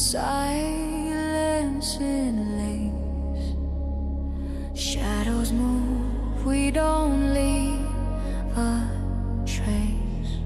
Silence in lace, shadows move, we don't leave a trace.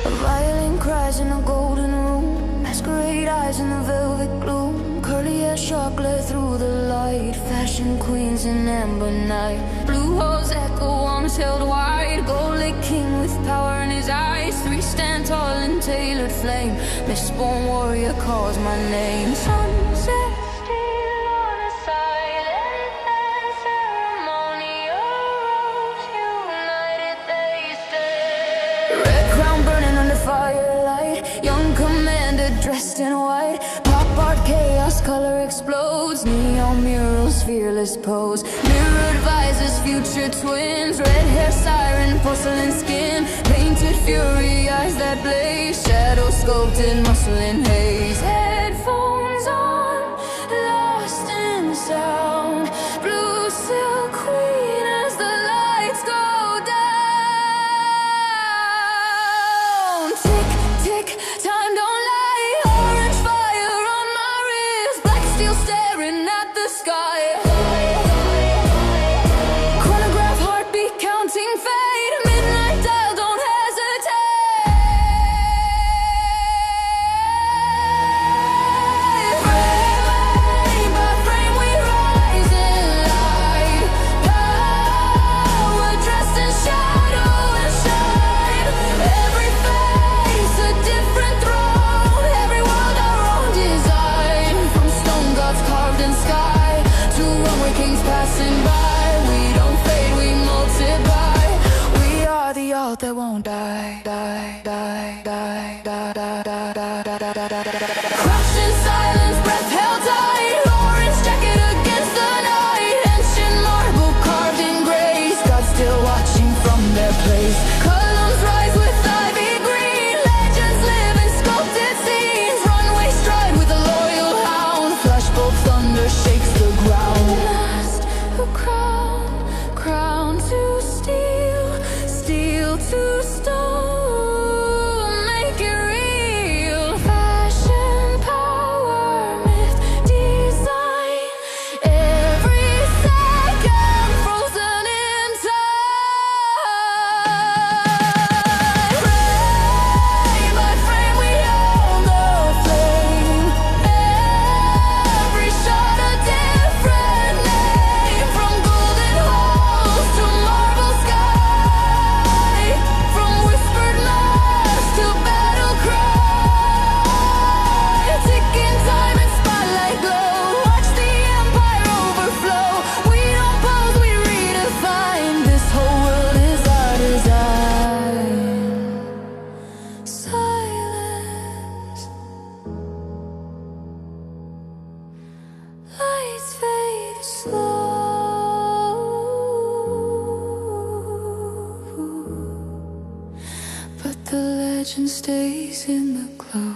A violin cries in a golden room, masquerade eyes in the velvet gloom, curly hair sharp glare through the light, fashion queens in amber night. Blue halls echo, arms held wide, gold-lit king with power in his eyes. Three stand tall in tailored flame, mistborn warrior calls my name. Sunset still on a silent and ceremonial rose united they stay. Red crown burning under firelight, young commander dressed in white. Pop art chaos, color explodes, neon murals, fearless pose. Mirrored visors, future twins, red hair siren, porcelain skin, painted fury, eyes that blaze, shadow-sculpted muscle in haze. Headphones on, lost in sound, blue silk queen as the lights go down. Tick, tick, time don't lie, orange fire on my wrist, black steel staring at the sky. Chronograph, heartbeat, counting fate, midnight dial, don't hesitate. Frame by frame we rise in light, power dressed in shadow and shine. Every face a different throne, every world our own design. From stone gods carved in sky to runway kings passing by. We don't fade, we multiply. We are the alt that won't die, die, die, die, die, die, die, die, die, die, die, die. Crushed in silence, breath held tight, orange jacket against the night, ancient marble carved in grace, God still watching from their place. Columns rise with ivy green, legends live in sculpted scenes, runway stride with a loyal hound, flashbulb thunder shakes the ground. Last a crown, crown to steel, steel to stone, make it real. Fashion, power, myth, design, every second frozen in time. Frame by frame we own the flame, every shot a different name. From golden halls to marble sky, from whispered mass to battle cry. Ticking time and spotlight glow, watch the empire overflow. We don't pose, we redefine, this whole world is our design. Silence, lights fade slow, but the legend stays in the glow.